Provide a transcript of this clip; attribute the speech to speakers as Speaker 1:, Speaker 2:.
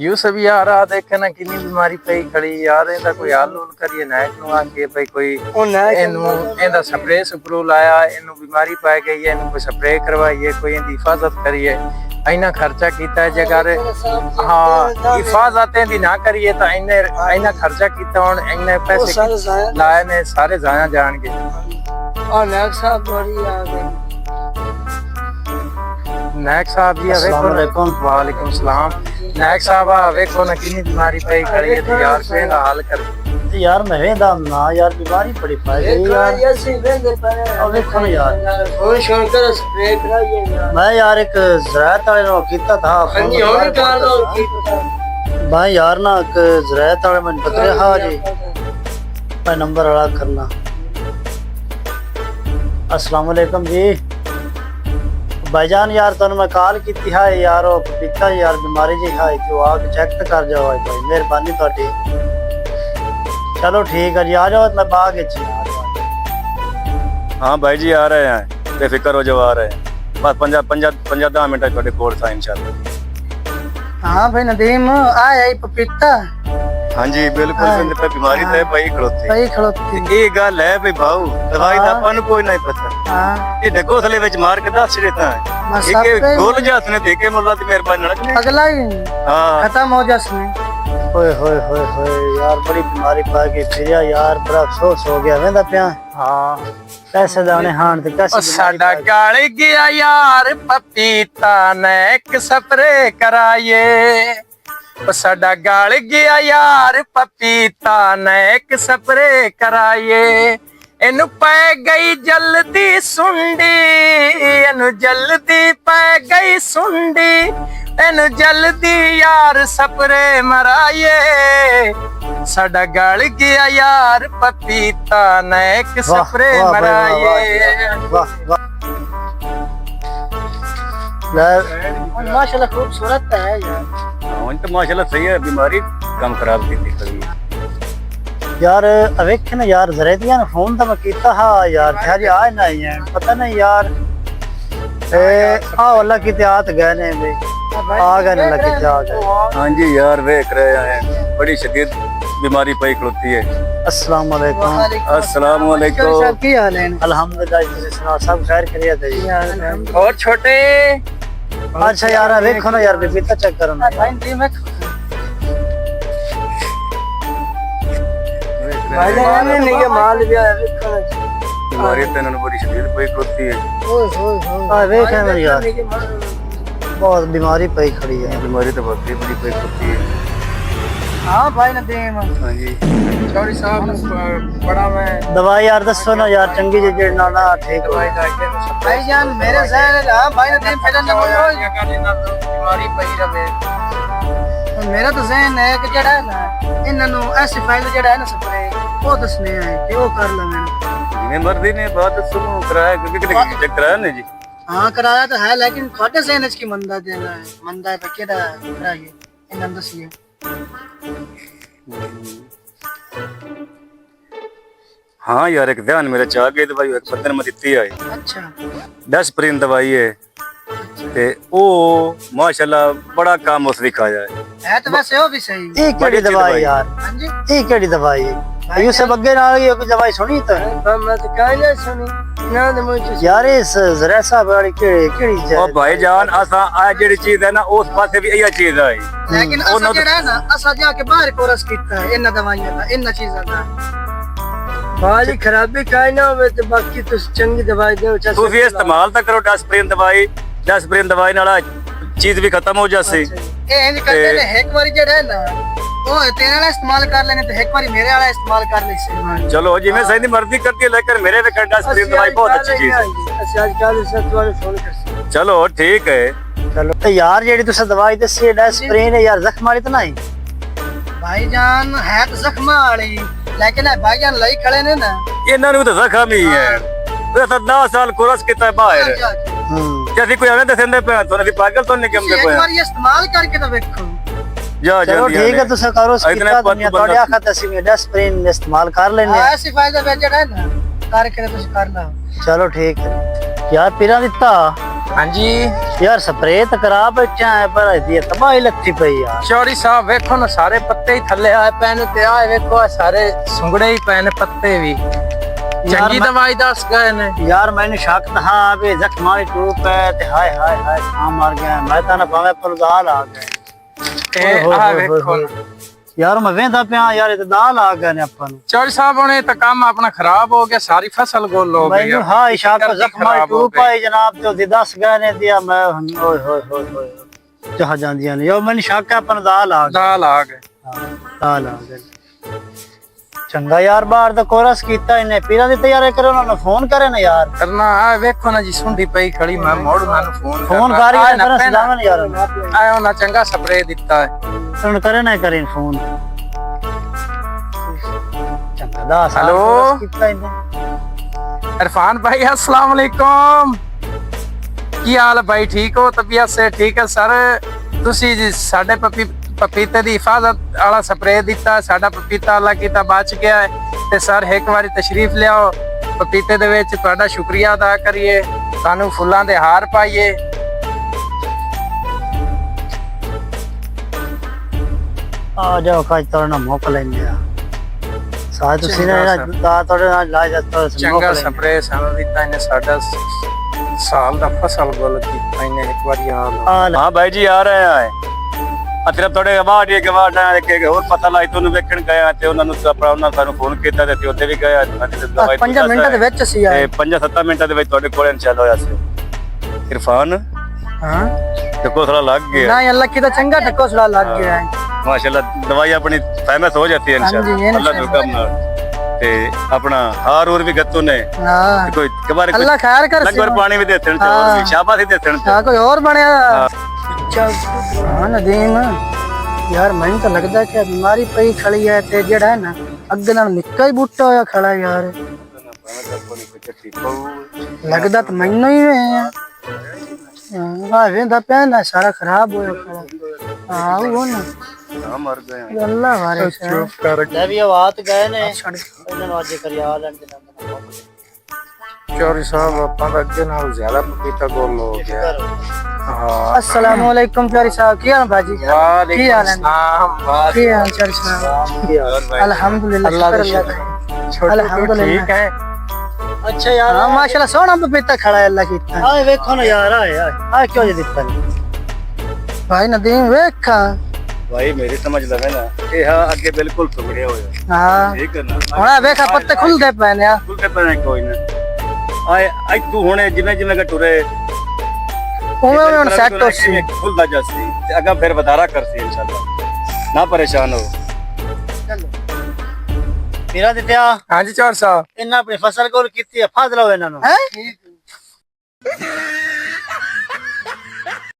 Speaker 1: यूसुफ यार आ देखे ना कितनी बीमारी पई खड़ी यार इहदा कोई हल हुल करिए नायक नु आके भाई कोई इहनू इहदा स्प्रे स्प्रू लाया इहनू बीमारी पाई गई है इहनू कोई स्प्रे करवाइए कोई इहदी हिफाजत करिए इन्ना खर्चा कीता है जगर हाँ हिफाजत दी ना करिए तो इन्ना खर्चा कीता हुन इन्ने पैसे लाए ने सारे जाया जाणगे
Speaker 2: और नायक साहब बड़ी आ गए
Speaker 1: नायक साहब जी अस्सलाम वालेकुम वालेकुम सलाम नायक साहब वेखो ना कितनी बीमारी पई खड़ी है तो यार कोई ना हल कर
Speaker 3: यार मैं वेंदा ना यार बीमारी पड़ी पाई गई यार
Speaker 2: ये सी वेंदे पर
Speaker 3: अब देखो ना यार
Speaker 2: फोन शोन कर स्प्रे कराइए यार
Speaker 3: मैं यार एक ज़राअत वाले नो कीता था
Speaker 2: हां जी और कर दो की पता
Speaker 3: भाई यार ना एक ज़राअत वाले मन पतरे हाँ जी मैं नंबर अड़ा करना अस्सलाम वालेकुम जी भाईजान यार तुम मैं कॉल की है यार पपीता यार बीमारी जी है तो आके चेक कर जाओ भाई मेहरबानी थोड़ी चलो ठीक है जी आ जाओ मैं बाग
Speaker 4: हाँ भाई जी आ रहे हैं बेफिक्र हो जाओ आ रहे हैं बस 50 मिनट थोड़े कोर्स है इंशाल्लाह।
Speaker 3: हाँ भाई नदीम आया पपीता
Speaker 4: हाँ जी बिल्कुल पे बीमारी तो भाई खड़ोती
Speaker 3: भाई खड़ोती
Speaker 4: ये गल है भाई भाऊ दवाई दा अपन कोई नहीं पता
Speaker 3: हाँ
Speaker 4: ये ढकोसले विच मार के दस देता है
Speaker 3: बस
Speaker 4: ये गोल जात ने देखे मुल्ला दी मेहरबानी ना
Speaker 3: अगला ही
Speaker 4: हां
Speaker 3: खत्म हो जासने होए होए होए होए यार बड़ी बीमारी पा के फिर यार बड़ा अफसोस हो गया वेंदा पिया
Speaker 1: हाँ
Speaker 3: पैसे दाने हान ते पैसे
Speaker 1: साडा गाल गया यार पपीता ने एक स्प्रे कराइए साडा गाल गया यार पपीता ने एक स्प्रे कराइए इनू पै गई जल्दी सुंडी इनू जल्दी पै गई सुंडी इनू जल्दी यार स्प्रे मराइए साडा गाल गया यार पपीता ने एक स्प्रे मराइए
Speaker 3: वाह वाह माशाल्लाह खूबसूरत है यार
Speaker 4: हाँ तो माशाल्लाह सही है बीमारी कम खराब की थी कभी
Speaker 3: यार अवेख ना यार जरे दिया ना फोन तो मैं कीता हाँ यार क्या जी आज नहीं है पता नहीं यार अल्लाह की त्यात गए ने भी आ गए अल्लाह की त्यात
Speaker 4: हाँ जी यार देख रहे हैं बड़ी शदीद बीमारी पई खड़ोती है।
Speaker 3: अस्सलाम वालेकुम
Speaker 4: अस्सलाम वालेकुम
Speaker 3: की हाल है अल्हम्दुलिल्लाह सब खैर खैरियत है जी
Speaker 1: और छोटे
Speaker 3: अच्छा यार देखो ना यार पपीता चेक करो ना
Speaker 2: भाई ने नहीं के माल भी आया देखो
Speaker 4: बीमारी तो इन्होंने बड़ी शदीद पई खड़ोती है।
Speaker 2: ओए होए
Speaker 3: आ देख है मेरी यार बहुत बीमारी पई खड़ी है
Speaker 4: बीमारी तो बहुत बड़ी पई खड़ोती है।
Speaker 3: हाँ भाई नदीम
Speaker 4: हाँ जी
Speaker 1: चौधरी साहब बड़ा मैं
Speaker 3: दवाई यार दसो ना यार चंगी जी जेड़ना ना ठीक
Speaker 1: दवाई लाके
Speaker 3: भाईजान मेरे शहर हां भाई नदीम फिर
Speaker 1: बीमारी पई रवे
Speaker 3: मेरा तो जहन है कि जड़ा है ना इन्हों ऐसी फाइल जड़ा है ना स्प्रे वो दसने है कि वो कर लेंगे
Speaker 4: मैं मर्दी ने बात सुनो कराया क्योंकि चेक कराया ना जी
Speaker 3: हाँ कराया तो है लेकिन थोड़े जहन की मंदा देना है मंदा है केड़ा कराइए इन्हों दसिए
Speaker 4: हाँ यार एक ध्यान मेरे चाह गई दवाई एक बंदे ने मैं दी है
Speaker 3: अच्छा
Speaker 4: 10 प्रिंट दवाई है ते ओ माशाल्लाह बड़ा काम उस दिखाया
Speaker 3: है तो वैसे वो भी सही ये केड़ी दवाई यार हां जी ये केड़ी दवाई है यू सब अगे नाल ये कोई दवाई सुनी तो
Speaker 2: मैं तो कह नहीं सुनी ना तो मुझे
Speaker 3: यार इस जरा साहब वाली केड़ी
Speaker 4: ओ भाईजान असा आ जेडी चीज है ना उस पासे भी यही चीज है
Speaker 3: लेकिन असा जेड़ा है ना असा जाके बाहर कोर्स कीता है इन दवाइयां का इन चीजां का
Speaker 2: बाली खराबी काई ना होवे तो बाकी तो चंगी दवाई दे
Speaker 4: तू भी इस्तेमाल तो करो 10 प्रिंट दवाई नाला चीज भी खत्म हो जासी
Speaker 3: ए इंज करते ने एक बारी जेड़ा है ना ओ तेरे वाला इस्तेमाल कर लेने तो एक बारी मेरे वाला इस्तेमाल कर ले से
Speaker 4: चलो जी मैं सही मर्जी करती है लेकर मेरे पे 10 प्रिंट दवाई बहुत अच्छी चीज है
Speaker 2: अच्छा आजकल सब वाले फोन कर
Speaker 4: चलो ठीक है
Speaker 3: चलो तो यार जेडी तुस दवाई दसी एस्प्रिन है यार जख्म वाली तो नहीं भाईजान है तो जख्म वाली लेकिन भाईजान लई खड़े ने ना
Speaker 4: इन्हां नु तो जख्म ही है तो 10 साल कोर्स किता है बाहर जैसे कोई हमें दसंदे पे तो नहीं पागल तो नहीं कम
Speaker 3: एक बार ये इस्तेमाल करके तो देखो
Speaker 4: जा
Speaker 3: चलो ठीक है तुस करो इसका दुनिया तोड़े आखत ਅਸੀਂ में एस्प्रिन इस्तेमाल कर लेने ऐसी फायदा बेचड़ा है ना करके तुस कर लो चलो ठीक है यार पीरा दिता
Speaker 1: ਹਾਂਜੀ
Speaker 3: ਯਾਰ ਸਪਰੇ ਤਾਂ ਕਰਾ ਬੈਠਾ ਹੈ ਪਰ ਇਹਦੀ ਤਬਾਹੀ ਲੱਥੀ ਪਈ ਯਾਰ।
Speaker 1: ਚੌਧਰੀ ਸਾਹਿਬ ਵੇਖੋ ਨਾ ਸਾਰੇ ਪੱਤੇ ਹੀ ਥੱਲੇ ਆਏ ਪਏ ਨੇ ਤੇ ਆਹ ਵੇਖੋ ਆਹ ਸਾਰੇ ਸੁੰਗੜੇ ਹੀ ਪਏ ਨੇ ਪੱਤੇ ਵੀ। ਚੰਗੀ ਦਵਾਈ ਦੱਸ ਗਏ ਨੇ।
Speaker 3: ਯਾਰ ਮੈਨੂੰ ਸ਼ੱਕ ਤਾਂ ਵੀ ਜ਼ਖਮਾਂ ਦੀ ਟੂਪ ਹੈ ਤੇ ਹਾਏ ਹਾਏ ਹਾਏ ਆ ਮਰ ਗਿਆ ਮੈਂ ਤਾਂ ਨਾ ਭਾਵੇਂ ਪਰਦਾਲ ਆ ਗਏ।
Speaker 1: ਇਹ ਆਹ ਵੇਖੋ ਨਾ।
Speaker 3: ਯਾਰ ਮੈਂ ਵੇਂਦਾ ਪਿਆ ਯਾਰ ਇਹ ਤਾਂ ਦਾਲ ਆ ਗਏ ਨੇ ਆਪਾਂ ਨੂੰ।
Speaker 1: ਚੌਧਰੀ ਸਾਹਿਬ ਹੁਣ ਇਹ ਤਾਂ ਕੰਮ ਆਪਣਾ ਖਰਾਬ ਹੋ ਗਿਆ, ਸਾਰੀ ਫਸਲ ਗੋਲ ਹੋ ਗਈ।
Speaker 3: ਮੈਨੂੰ ਹਾਂ ਸ਼ੱਕ ਜ਼ਖਮਾਂ ਦੀ ਟੂਪ ਆਈ ਜਨਾਬ ਤੇ ਉਹਦੀ 10 ਗਏ ਨੇ ਦਿਆ ਮੈਂ ਓਏ ਹੋਏ ਹੋਏ ਹੋਏ ਚਾਹ ਜਾਂਦੀਆਂ ਨੇ। ਯਾਰ ਮੈਨੂੰ ਸ਼ੱਕ ਹੈ ਆਪਾਂ ਦਾਲ ਆ ਗਏ।
Speaker 1: ਦਾਲ ਆ ਗਏ।
Speaker 3: ਦਾਲ ਆ ਗਏ। ਚੰਗਾ ਯਾਰ ਬਾਹਰ ਦਾ ਕੋਰਸ ਕੀਤਾ ਇਹਨੇ ਪੀਰਾਂ ਦੀ ਤਿਆਰੀ ਕਰੋ ਉਹਨਾਂ ਨੂੰ ਫੋਨ ਕਰੇ ਨਾ ਯਾਰ।
Speaker 1: ਕਰਨਾ ਆ ਵੇਖੋ ਨਾ ਜੀ ਸੁੰਡੀ ਪਈ ਖੜੀ ਮੈਂ ਮੋੜ ਉਹਨਾਂ ਨੂੰ
Speaker 3: ਫੋਨ ਕਰ ਯਾਰ ਕਰਨ ਸਦਾਵਨ ਯਾਰ
Speaker 1: ਆਇਓ ਨਾ ਚੰਗਾ ਸਪਰੇ ਦਿੱਤਾ ਹੈ
Speaker 3: ਹੁਣ ਕਰੇ ਨਾ ਕਰੇ ਫੋਨ। ਚੰਗਾ ਦਾ
Speaker 1: ਹੈਲੋ
Speaker 3: ਕੀਤਾ ਇਹਨੇ।
Speaker 1: इरफान भाई अस्सलाम वालेकुम की हाल है भाई ठीक हो तबीयत से ठीक है सर तुसी जी साडे पपीते दी हिफाजत वाला स्प्रे दिता साडा पपीता अल्लाह कीता बच गया है ते सर एक बारी तशरीफ लियाओ पपीते दे विच तुहाडा शुक्रिया अदा करिए सानू फुल्लां दे हार पाइए।
Speaker 3: आ जाओ काज तोड़ ना मोक लेंगे साथ तुसी ने दा तोड़े ना ला जाता
Speaker 1: चंगा स्प्रे सानू दिता इने साडा साल दा फसल गोल कीता इने एक बारी हाल।
Speaker 4: हाँ भाई जी आ रहे हैं सिर्फ थोड़े आवाज एक आवाज के और पता लाई तू वेखण गया ते ਉਹਨਾਂ ਨੂੰ ਆਪਣਾ ਉਹਨਾਂ ਸਾਨੂੰ ਫੋਨ ਕੀਤਾ ਤੇ ਉੱਥੇ ਵੀ ਗਿਆ
Speaker 3: 5 ਮਿੰਟਾਂ ਦੇ ਵਿੱਚ ਸੀ ਆਏ
Speaker 4: 5-7 ਮਿੰਟਾਂ ਦੇ ਵਿੱਚ ਤੁਹਾਡੇ ਕੋਲ ਇਨਸ਼ਾਅੱਲਾ ਹੋਇਆ ਸੀ। इरफान
Speaker 1: हां
Speaker 4: टको थोड़ा लग गया
Speaker 1: ना अल्लाह की तो चंगा टको थोड़ा लग गया है
Speaker 4: माशाल्लाह दवाई अपनी फेमस हो जाती है इंशाल्लाह अल्लाह जो काम ते अपना हार और भी गत्तू ने
Speaker 1: हां
Speaker 4: कोई कबार
Speaker 1: अल्लाह खैर कर
Speaker 4: लगभग पानी भी देते हैं और भी शाबाशी देते हैं
Speaker 1: हां कोई और बनया हां नदीम यार मैंने तो लगदा कि बीमारी पई खड़ी है ते जेड़ा है ना अगे नाल निक्का ही बूटा होया खड़ा यार लगदा तो मैनू ही है हां वेंदा पैना सारा खराब होया खड़ा हां वो ना
Speaker 4: मर गए
Speaker 1: अल्लाह वारे चुप कर
Speaker 3: ਲੈ ਵੀ ਆਵਾਜ਼ ਗਏ ਨੇ ਇਹਨਾਂ ਨੂੰ ਅੱਜ ਕਰਿਆ ਲੈਣ ਦੇ ਨਾਲ
Speaker 1: चौधरी साहब अपन अगे नाल ज्यादा पपीता गोल हो गया। हां
Speaker 2: अस्सलाम वालेकुम चौधरी साहब की हाल भाजी
Speaker 1: वालेकुम सलाम
Speaker 2: की हाल चौधरी साहब अल्हम्दुलिल्लाह शुक्र अल्लाह का अल्हम्दुलिल्लाह
Speaker 1: ठीक है।
Speaker 3: अच्छा यार
Speaker 2: हां माशाल्लाह सोना पपीता खड़ा है अल्लाह कीता
Speaker 3: आए ਵੇਖੋ ਨਾ ਯਾਰ आए आए क्यों जे ਦਿੱਤਾ नहीं
Speaker 2: भाई नदीम वेखा
Speaker 4: भाई मेरी समझ लगे ना ये हाँ आगे बिल्कुल टुकड़े हो
Speaker 2: हां
Speaker 4: ठीक है ना
Speaker 2: हुन वेखा पत्ते खुलदे पए ने
Speaker 4: खुलते पे नहीं कोई ना आए आई तू हुने जिने जिने का टुरे
Speaker 2: उमे हुन सेट हो सी
Speaker 4: खुलदा जासी अगा फिर वधारा करसी इंशाल्लाह ना परेशान हो
Speaker 3: ਮੇਰਾ ਦਿੱਤਿਆ
Speaker 1: हां जी चौधरी साहब
Speaker 3: ਇਹਨਾਂ ਆਪਣੀ ਫਸਲ ਕੋਲ ਕੀਤੀ ਹੈ ਫਾਜ਼ਲਾ ਹੋ ਇਹਨਾਂ ਨੂੰ
Speaker 2: हैं